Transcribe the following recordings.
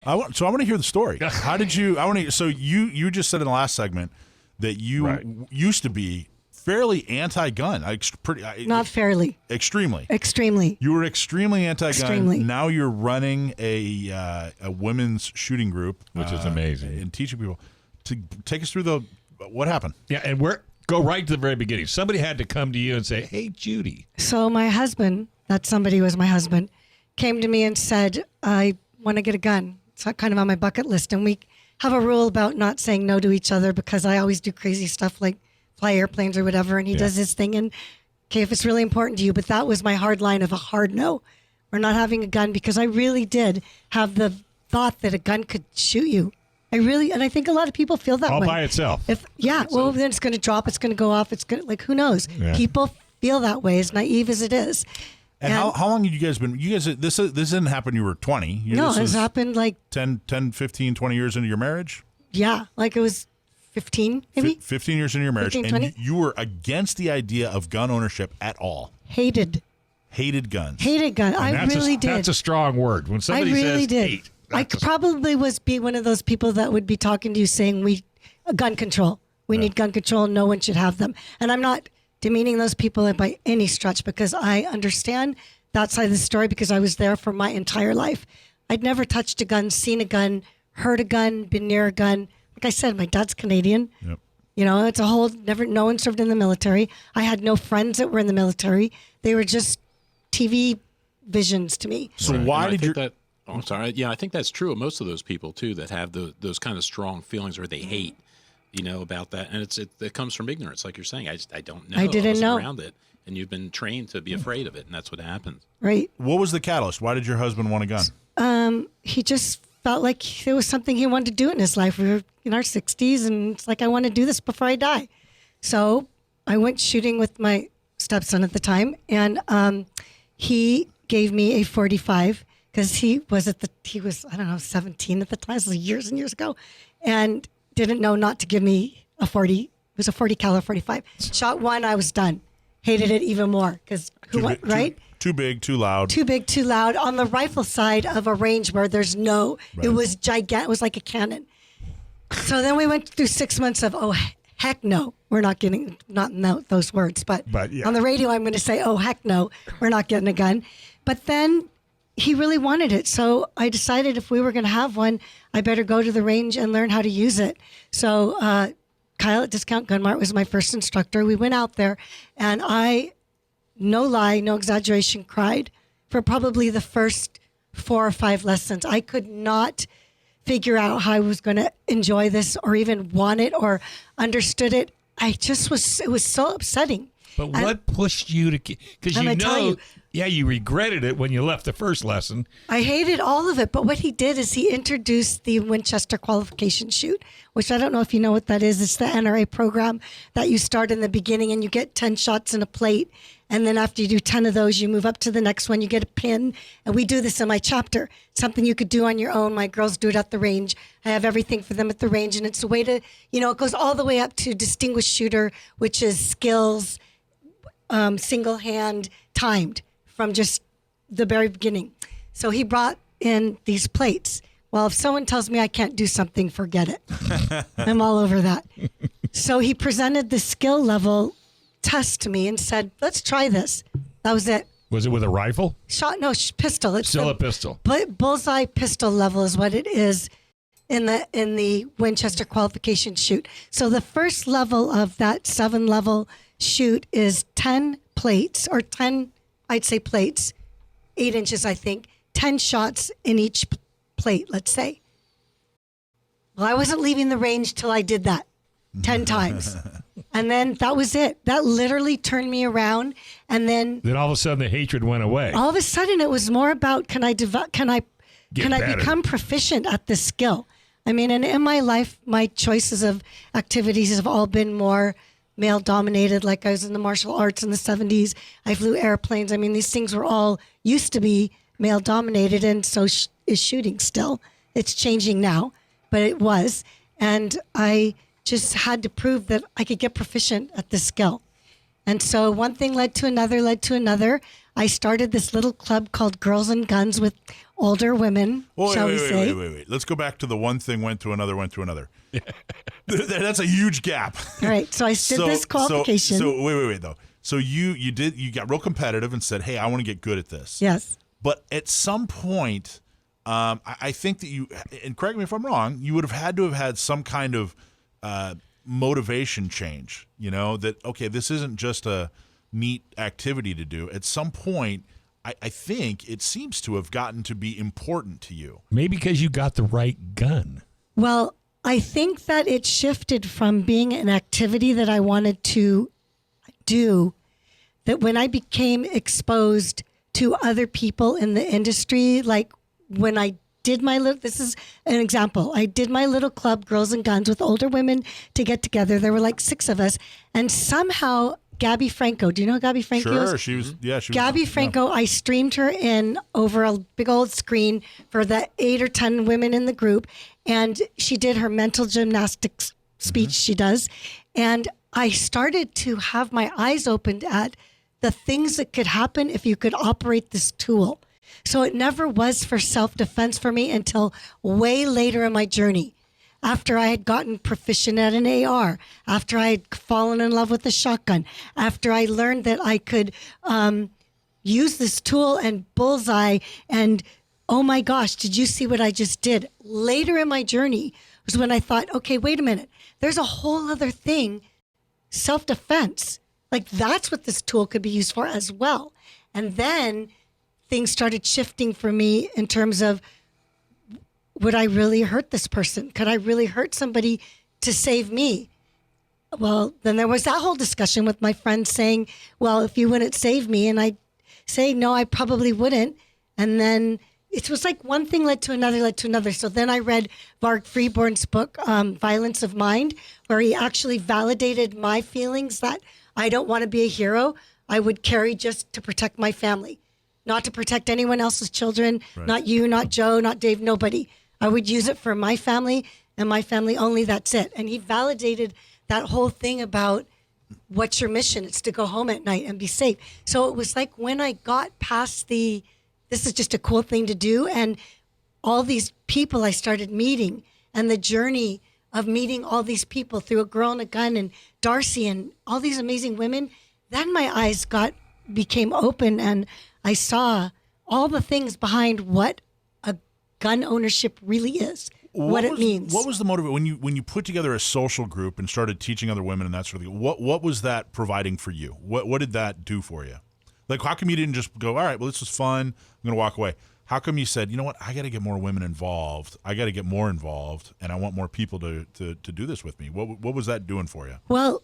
I want to hear the story. How did you? So you just said in the last segment that you used to be fairly anti-gun. Not fairly. Extremely. Extremely. You were extremely anti-gun. Extremely. Now you're running a women's shooting group, which is amazing, and teaching people. To take us through what happened. Yeah, and go right to the very beginning. Somebody had to come to you and say, "Hey, Judi." So my husband, that somebody was my husband, came to me and said, "I want to get a gun. It's kind of on my bucket list." And we have a rule about not saying no to each other because I always do crazy stuff like fly airplanes or whatever, and he does his thing. And okay, if it's really important to you, but that was my hard line of a hard no. We're not having a gun because I really did have the thought that a gun could shoot you. And I think a lot of people feel that way. All by itself. Then it's going to drop, it's going to go off, it's going to, who knows? Yeah. People feel that way, as naive as it is. And how long have you guys been, this didn't happen you were 20. It's happened like 10, 15, 20 years into your marriage? Yeah, like it was 15, maybe? 15 years into your marriage. 15, and you were against the idea of gun ownership at all. Hated guns. Hated gun. I really did. That's a strong word. When somebody says did. Hate. I probably be one of those people that would be talking to you saying gun control. We need gun control. No one should have them. And I'm not demeaning those people by any stretch because I understand that side of the story because I was there for my entire life. I'd never touched a gun, seen a gun, heard a gun, been near a gun. Like I said, my dad's Canadian. Yep. It's a whole, no one served in the military. I had no friends that were in the military. They were just TV visions to me. So why did you... Oh, I'm sorry. Yeah, I think that's true of most of those people, too, that have those kind of strong feelings or they hate, about that. And it comes from ignorance, like you're saying. I don't know. I didn't know. Around it. And you've been trained to be afraid of it, and that's what happens. Right. What was the catalyst? Why did your husband want a gun? He just felt like it was something he wanted to do in his life. We were in our 60s, and it's like, I want to do this before I die. So I went shooting with my stepson at the time, and he gave me a 45 because he was, I don't know, 17 at the time. This was years and years ago, and didn't know not to give me a 40. It was a 40 caliber 45. Shot one, I was done. Hated it even more because right? Too big, too loud. Too big, too loud. On the rifle side of a range where there's it was gigantic. It was like a cannon. So then we went through 6 months of, heck no, we're not getting, not in those words, but yeah. On the radio I'm going to say, heck no, we're not getting a gun. But then he really wanted it. So I decided if we were going to have one, I better go to the range and learn how to use it. So Kyle at Discount Gun Mart was my first instructor. We went out there and I, no lie, no exaggeration, cried for probably the first 4 or 5 lessons. I could not figure out how I was going to enjoy this or even want it or understood it. It was so upsetting. But what pushed you to, because you regretted it when you left the first lesson. I hated all of it, but what he did is he introduced the Winchester Qualification shoot, which I don't know if you know what that is. It's the NRA program that you start in the beginning and you get 10 shots in a plate. And then after you do 10 of those, you move up to the next one, you get a pin. And we do this in my chapter. Something you could do on your own. My girls do it at the range. I have everything for them at the range. And it's a way to, it goes all the way up to distinguished shooter, which is skills, single hand timed from just the very beginning. So he brought in these plates. Well, if someone tells me I can't do something, forget it. I'm all over that. So he presented the skill level test to me and said, let's try this. That was it. Was it with a rifle? Pistol. It's still a pistol. Bullseye pistol level is what it is in the Winchester Qualification shoot. So the first level of that 7-level shoot is 10 plates, or 10, I'd say plates, 8 inches, I think, 10 shots in each plate, let's say. Well, I wasn't leaving the range till I did that 10 times. And then that was it. That literally turned me around. And then all of a sudden the hatred went away. All of a sudden it was more about, can I become proficient at this skill? I mean, and in my life, my choices of activities have all been more male dominated. Like I was in the martial arts in the 70s. I flew airplanes. I mean, these things were all used to be male dominated. And so is shooting still. It's changing now, but it was. And I just had to prove that I could get proficient at this skill. And so one thing led to another. I started this little club called Girls and Guns with older women, shall we say. Wait. Let's go back to the one thing went to another. That's a huge gap. All right. So I did this qualification. So wait though. So you got real competitive and said, hey, I want to get good at this. Yes. But at some point, I think that you, and correct me if I'm wrong, you would have had to have had some kind of motivation change, that, okay, this isn't just a neat activity to do. At some point, I think it seems to have gotten to be important to you. Maybe because you got the right gun. Well, I think that it shifted from being an activity that I wanted to do, that when I became exposed to other people in the industry, like when I did this is an example. I did my little club, Girls and Guns, with older women to get together. There were like 6 of us. And somehow Gabby Franco, do you know who Gabby Franco is? Sure, she was. Gabby Franco, I streamed her in over a big old screen for the 8 or 10 women in the group. And she did her mental gymnastics speech she does. And I started to have my eyes opened at the things that could happen if you could operate this tool. So it never was for self-defense for me until way later in my journey. After I had gotten proficient at an AR, after I had fallen in love with the shotgun, after I learned that I could use this tool and bullseye and, oh my gosh, did you see what I just did? Later in my journey was when I thought, okay, wait a minute. There's a whole other thing, self-defense. Like that's what this tool could be used for as well. And then things started shifting for me in terms of, would I really hurt this person? Could I really hurt somebody to save me? Well, then there was that whole discussion with my friends saying, well, if you wouldn't save me, and I'd say, no, I probably wouldn't. And then it was like one thing led to another. So then I read Varg Freeborn's book, Violence of Mind, where he actually validated my feelings that I don't want to be a hero. I would carry just to protect my family, not to protect anyone else's children, right. Not you, not Joe, not Dave, nobody. I would use it for my family and my family only, that's it. And he validated that whole thing about what's your mission? It's to go home at night and be safe. So it was like when I got past this is just a cool thing to do, and all these people I started meeting, and the journey of meeting all these people through A Girl and a Gun and Darcy and all these amazing women, then my eyes became open, and I saw all the things behind what a gun ownership really is, what it means. What was the motive when you put together a social group and started teaching other women and that sort of thing? What was that providing for you? What did that do for you? Like, how come you didn't just go, all right, well, this was fun, I'm going to walk away? How come you said, you know what, I got to get more women involved, I got to get more involved, and I want more people to do this with me? What was that doing for you? Well,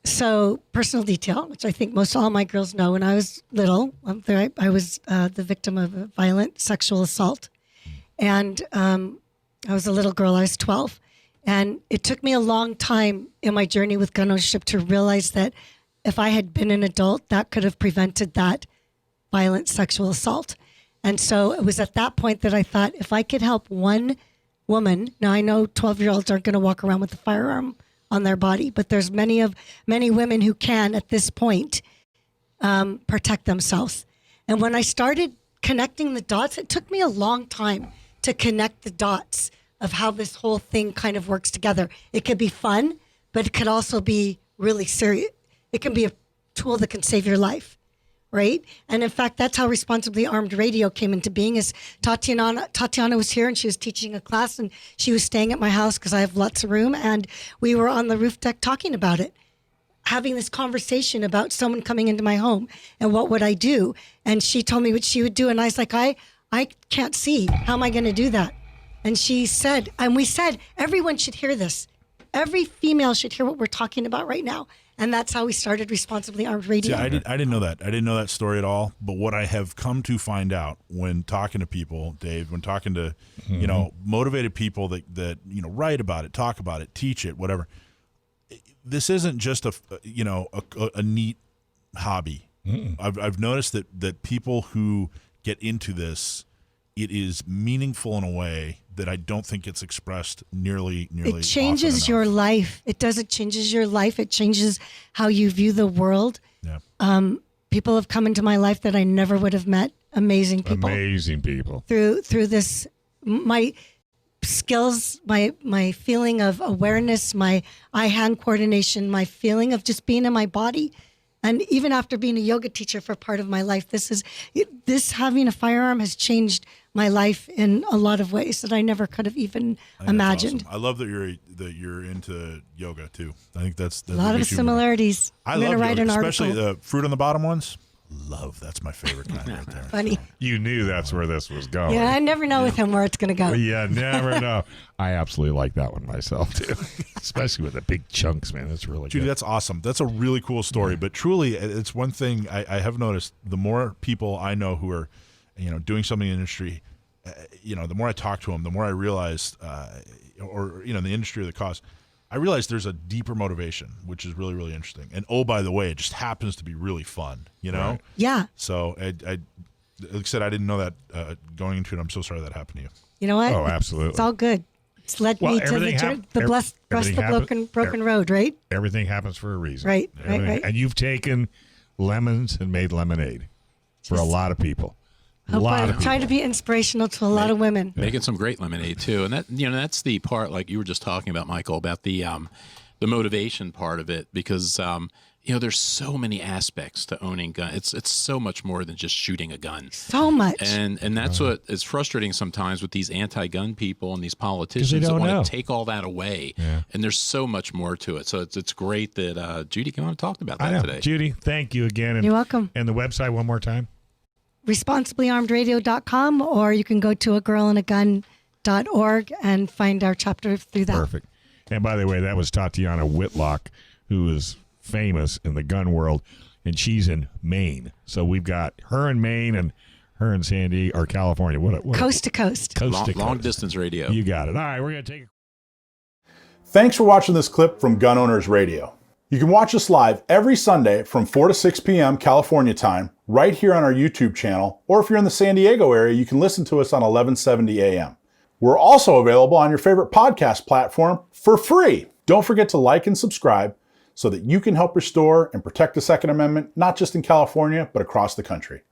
so personal detail, which I think most all my girls know, when I was little, I was the victim of a violent sexual assault. And I was a little girl, I was 12. And it took me a long time in my journey with gun ownership to realize that if I had been an adult, that could have prevented that violent sexual assault. And so it was at that point that I thought, if I could help one woman, now I know 12-year-olds aren't going to walk around with a firearm on their body, but there's many women who can at this point protect themselves. And when I started connecting the dots, it took me a long time to connect the dots of how this whole thing kind of works together. It could be fun, but it could also be really serious. It can be a tool that can save your life, right? And in fact, that's how Responsibly Armed Radio came into being. Is Tatiana was here and she was teaching a class, and she was staying at my house because I have lots of room, and we were on the roof deck talking about it, having this conversation about someone coming into my home and what would I do. And she told me what she would do, and I was like, I can't see. How am I going to do that? And she said, and we said, everyone should hear this. Every female should hear what we're talking about right now. And that's how we started Responsibly Armed Radio. See, I didn't know that. I didn't know that story at all. But what I have come to find out when talking to people, Dave, when talking to, motivated people that write about it, talk about it, teach it, whatever. This isn't just a neat hobby. I've noticed that people who get into this, it is meaningful in a way that I don't think it's expressed nearly. It changes your life. It does. It changes your life. It changes how you view the world. Yeah. People have come into my life that I never would have met amazing people. Amazing people. Through this, my skills, my feeling of awareness, my eye-hand coordination, my feeling of just being in my body. And even after being a yoga teacher for part of my life, this having a firearm has changed my life in a lot of ways that I never could have even imagined. Awesome. I love that you're into yoga too. I think that's a lot of similarities. I love yoga, especially the fruit on the bottom ones. That's my favorite kind right there. Funny. You knew that's where this was going. Yeah, I never know with him where it's going to go. Yeah, never know. I absolutely like that one myself too, especially with the big chunks, man. That's really Judi, good. that's awesome. That's a really cool story. But truly, it's one thing I have noticed. The more people I know who are, doing something in the industry, the more I talk to them, the more I realize, the industry or the cause, I realize there's a deeper motivation, which is really, really interesting. And oh, by the way, it just happens to be really fun, Right. Yeah. So like I said, I didn't know that going into it. I'm so sorry that happened to you. You know what? Oh, absolutely. It's all good. It's led me to the broken road, right? Everything happens for a reason. Right. And you've taken lemons and made lemonade for a lot of people. I try to be inspirational to a lot of women. Making some great lemonade too, and that's the part like you were just talking about, Michael, about the motivation part of it, because there's so many aspects to owning gun. It's so much more than just shooting a gun. So much, and that's what is frustrating sometimes with these anti-gun people and these politicians that want to take all that away. Yeah. And there's so much more to it. So it's great that Judi came on and talked about that today. Judi, thank you again. And, you're welcome. And the website one more time. responsiblyarmedradio.com, or you can go to agirlandagun.org and find our chapter through that. Perfect. And by the way, that was Tatiana Whitlock, who is famous in the gun world, and she's in Maine. So we've got her in Maine and her in San Diego or California. What coast to coast. Long distance radio. You got it. All right, we're going to take Thanks for watching this clip from Gun Owners Radio. You can watch us live every Sunday from 4 to 6 p.m. California time, right here on our YouTube channel, or if you're in the San Diego area, you can listen to us on 1170 a.m. We're also available on your favorite podcast platform for free. Don't forget to like and subscribe so that you can help restore and protect the Second Amendment, not just in California, but across the country.